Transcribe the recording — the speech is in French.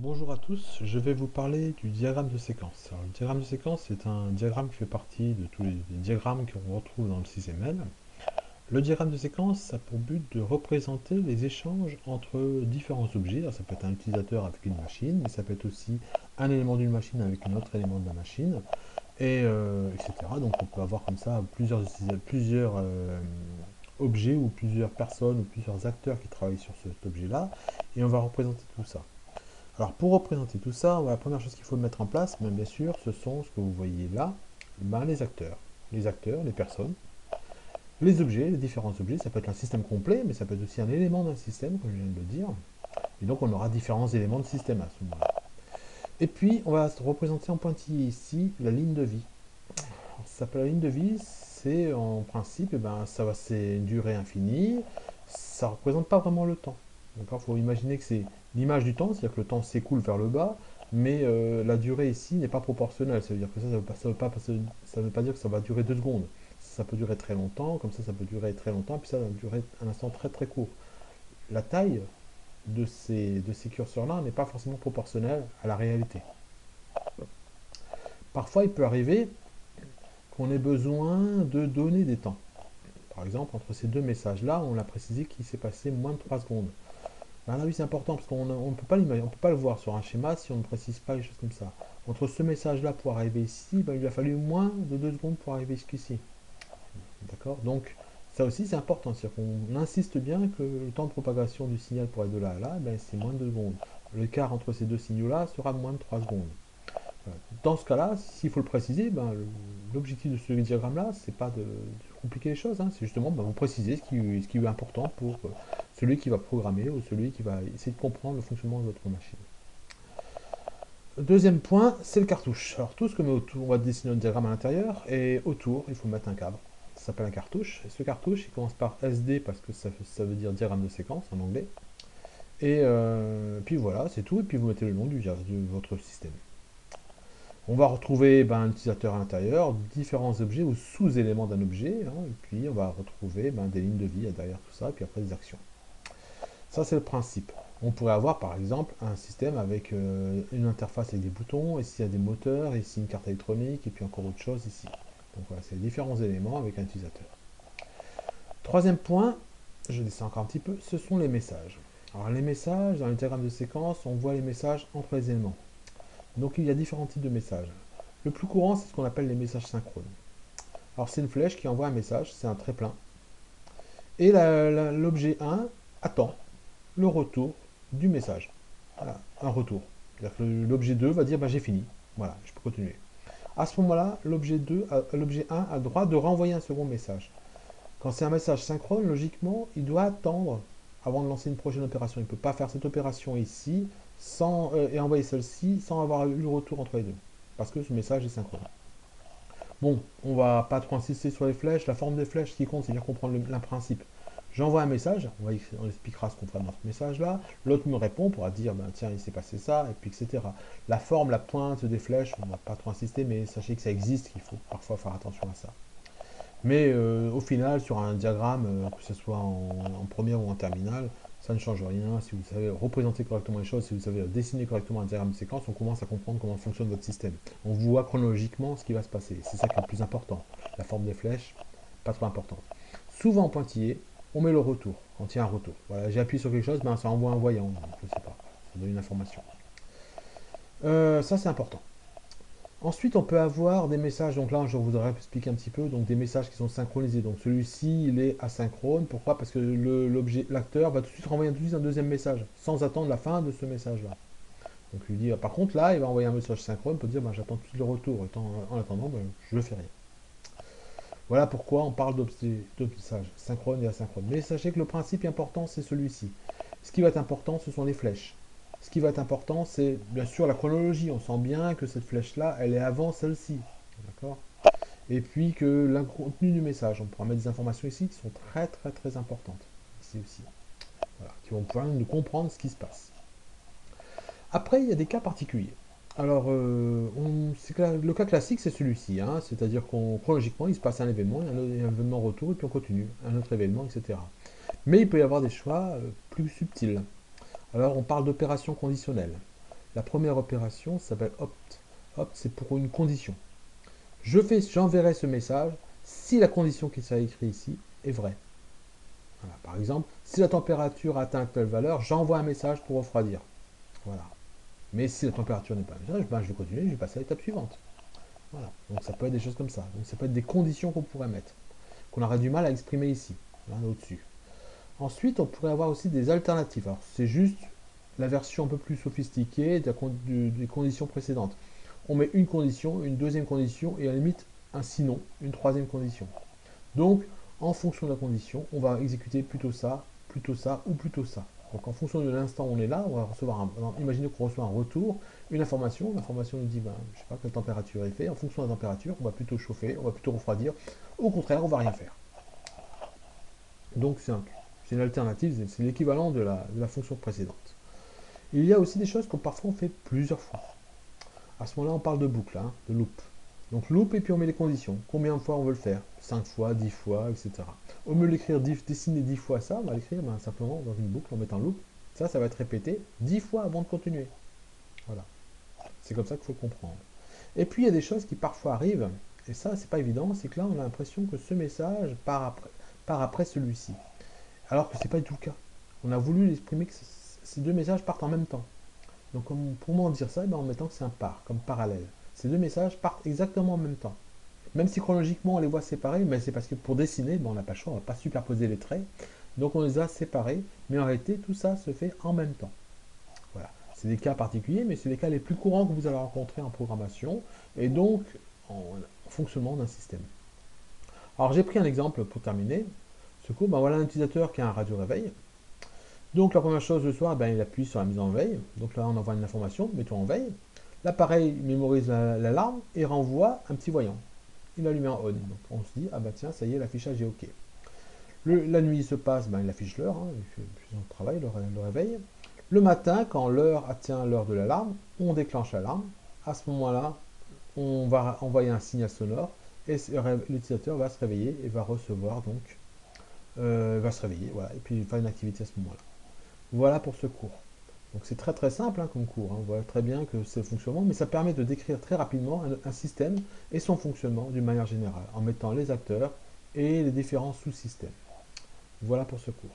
Bonjour à tous, je vais vous parler du diagramme de séquence. Alors, le diagramme de séquence, c'est un diagramme qui fait partie de tous les diagrammes qu'on retrouve dans le CCML. Le diagramme de séquence a pour but de représenter les échanges entre différents objets. Alors, ça peut être un utilisateur avec une machine, mais ça peut être aussi un élément d'une machine avec un autre élément de la machine, etc. Donc on peut avoir comme ça plusieurs objets ou plusieurs personnes ou plusieurs acteurs qui travaillent sur cet objet-là, et on va représenter tout ça. Alors pour représenter tout ça, la première chose qu'il faut mettre en place, bien sûr, ce sont ce que vous voyez là, les acteurs. Les acteurs, les personnes, les objets, les différents objets, ça peut être un système complet, mais ça peut être aussi un élément d'un système, comme je viens de le dire. Et donc on aura différents éléments de système à ce moment-là. Et puis on va représenter en pointillé ici la ligne de vie. Alors, ça s'appelle la ligne de vie, c'est en principe, c'est une durée infinie, ça ne représente pas vraiment le temps. Il faut imaginer que c'est l'image du temps, c'est-à-dire que le temps s'écoule vers le bas, mais la durée ici n'est pas proportionnelle. Ça veut dire que ça veut pas dire que ça va durer 2 secondes. Ça peut durer très longtemps, comme ça peut durer très longtemps, puis ça va durer un instant très très court. La taille de ces curseurs-là n'est pas forcément proportionnelle à la réalité. Parfois, il peut arriver qu'on ait besoin de donner des temps. Par exemple, entre ces deux messages-là, on a précisé qu'il s'est passé moins de 3 secondes. Ben là, oui, c'est important parce qu'on ne peut pas l'imaginer, on peut pas le voir sur un schéma si on ne précise pas les choses comme ça. Entre ce message-là pour arriver ici, ben, il lui a fallu moins de 2 secondes pour arriver jusqu'ici. D'accord. Donc, ça aussi, c'est important. C'est-à-dire qu'on insiste bien que le temps de propagation du signal pour aller de là à là, ben, c'est moins de 2 secondes. L'écart entre ces deux signaux-là sera moins de 3 secondes. Voilà. Dans ce cas-là, s'il faut le préciser, ben, l'objectif de ce diagramme-là, c'est pas de compliquer les choses, hein, c'est justement vous préciser ce qui est important pour celui qui va programmer ou celui qui va essayer de comprendre le fonctionnement de votre machine. Deuxième point, c'est le cartouche. Alors tout ce que met autour, on va dessiner notre diagramme à l'intérieur, et autour, il faut mettre un cadre. Ça s'appelle un cartouche. Et ce cartouche, il commence par SD parce que ça veut dire diagramme de séquence en anglais. Et puis voilà, c'est tout. Et puis vous mettez le nom de votre système. On va retrouver un utilisateur à l'intérieur, différents objets ou sous-éléments d'un objet, hein, et puis on va retrouver des lignes de vie derrière tout ça, et puis après des actions. Ça, c'est le principe. On pourrait avoir par exemple un système avec une interface avec des boutons, ici il y a des moteurs, ici une carte électronique, et puis encore autre chose ici. Donc voilà, c'est les différents éléments avec un utilisateur. Troisième point, je descends encore un petit peu, ce sont les messages. Alors les messages, dans le diagramme de séquence, on voit les messages entre les éléments. Donc il y a différents types de messages. Le plus courant, c'est ce qu'on appelle les messages synchrones. Alors c'est une flèche qui envoie un message, c'est un très plein. Et l'objet 1 attend le retour du message. Voilà, un retour. C'est-à-dire que l'objet 2 va dire j'ai fini. Voilà, je peux continuer. À ce moment-là, l'objet 1 a le droit de renvoyer un second message. Quand c'est un message synchrone, logiquement, il doit attendre avant de lancer une prochaine opération. Il ne peut pas faire cette opération ici et envoyer celle-ci sans avoir eu le retour entre les deux. Parce que ce message est synchrone. Bon, on va pas trop insister sur les flèches. La forme des flèches, ce qui compte, c'est bien comprendre le principe. J'envoie un message, on expliquera ce qu'on fera dans ce message-là. L'autre me répond, on pourra dire, tiens, il s'est passé ça, et puis etc. La forme, la pointe des flèches, on ne va pas trop insister, mais sachez que ça existe, qu'il faut parfois faire attention à ça. Mais au final, sur un diagramme, que ce soit en première ou en terminale, ça ne change rien. Si vous savez représenter correctement les choses, si vous savez dessiner correctement un diagramme de séquence, on commence à comprendre comment fonctionne votre système. On voit chronologiquement ce qui va se passer. C'est ça qui est le plus important. La forme des flèches, pas trop importante. Souvent en pointillé, on met le retour, quand il y a un retour. Voilà, j'ai appuyé sur quelque chose, ça envoie un voyant, je ne sais pas, ça donne une information. Ça c'est important. Ensuite, on peut avoir des messages, donc là je voudrais expliquer un petit peu, donc des messages qui sont synchronisés. Donc celui-ci, il est asynchrone. Pourquoi? Parce que l'acteur va tout de suite renvoyer un deuxième message, sans attendre la fin de ce message-là. Donc il dit, par contre là, il va envoyer un message synchrone pour dire, j'attends tout de suite le retour, en attendant, je ne fais rien. Voilà pourquoi on parle de messages synchrone et asynchrone. Mais sachez que le principe important, c'est celui-ci. Ce qui va être important, ce sont les flèches. Ce qui va être important, c'est bien sûr la chronologie. On sent bien que cette flèche-là, elle est avant celle-ci. D'accord? Et puis que le contenu du message. On pourra mettre des informations ici qui sont très très très importantes. Ici aussi. Voilà, qui vont pouvoir nous comprendre ce qui se passe. Après, il y a des cas particuliers. Alors, le cas classique, c'est celui-ci. Hein, c'est-à-dire qu'on chronologiquement, il se passe un événement, un événement retour, et puis on continue. Un autre événement, etc. Mais il peut y avoir des choix plus subtils. Alors, on parle d'opération conditionnelle. La première opération s'appelle opt. Opt, c'est pour une condition. J'enverrai ce message si la condition qui sera écrite ici est vraie. Voilà. Par exemple, si la température atteint telle valeur, j'envoie un message pour refroidir. Voilà. Mais si la température n'est pas un message, ben je vais continuer, je vais passer à l'étape suivante. Voilà. Donc ça peut être des choses comme ça. Donc ça peut être des conditions qu'on pourrait mettre, qu'on aurait du mal à exprimer ici, là au-dessus. Ensuite, on pourrait avoir aussi des alternatives. Alors c'est juste la version un peu plus sophistiquée des conditions précédentes. On met une condition, une deuxième condition et à la limite un sinon, une troisième condition. Donc, en fonction de la condition, on va exécuter plutôt ça ou plutôt ça. Donc, en fonction de l'instant où on est là, on va recevoir imaginez qu'on reçoit un retour, une information. L'information nous dit, ben, je ne sais pas quelle température il fait. En fonction de la température, on va plutôt chauffer, on va plutôt refroidir. Au contraire, on ne va rien faire. Donc, c'est une alternative, c'est l'équivalent de la fonction précédente. Il y a aussi des choses qu'on parfois on fait plusieurs fois. À ce moment-là, on parle de boucle, hein, de loop. Donc loop et puis on met les conditions. Combien de fois on veut le faire? 5 fois, 10 fois, etc. Au lieu d'écrire dessiner 10 fois ça, on va l'écrire simplement dans une boucle en mettant loop. Ça va être répété 10 fois avant de continuer. Voilà. C'est comme ça qu'il faut le comprendre. Et puis il y a des choses qui parfois arrivent, et ça c'est pas évident, c'est que là on a l'impression que ce message part après celui-ci. Alors que c'est pas du tout le cas. On a voulu exprimer que ces deux messages partent en même temps. Donc comment dire ça? En mettant que c'est un par, comme parallèle. Ces deux messages partent exactement en même temps. Même si chronologiquement on les voit séparés, mais c'est parce que pour dessiner, on n'a pas le choix, on ne va pas superposer les traits. Donc on les a séparés, mais en réalité tout ça se fait en même temps. Voilà. C'est des cas particuliers, mais c'est les cas les plus courants que vous allez rencontrer en programmation, et donc en fonctionnement d'un système. Alors j'ai pris un exemple pour terminer ce cours. Voilà un utilisateur qui a un radio réveil. Donc la première chose le soir, il appuie sur la mise en veille. Donc là on envoie une information, mettons en veille. L'appareil mémorise l'alarme et renvoie un petit voyant. Il la met en on. Donc on se dit, ah bah tiens, ça y est, l'affichage est OK. La nuit se passe, il affiche l'heure, il fait son travail, le réveil. Le matin, quand l'heure atteint l'heure de l'alarme, on déclenche l'alarme. À ce moment-là, on va envoyer un signal sonore et l'utilisateur va se réveiller et va recevoir donc, va se réveiller, voilà, et puis il va faire une activité à ce moment-là. Voilà pour ce cours. Donc c'est très très simple comme cours, on voit très bien que c'est le fonctionnement, mais ça permet de décrire très rapidement un système et son fonctionnement d'une manière générale, en mettant les acteurs et les différents sous-systèmes. Voilà pour ce cours.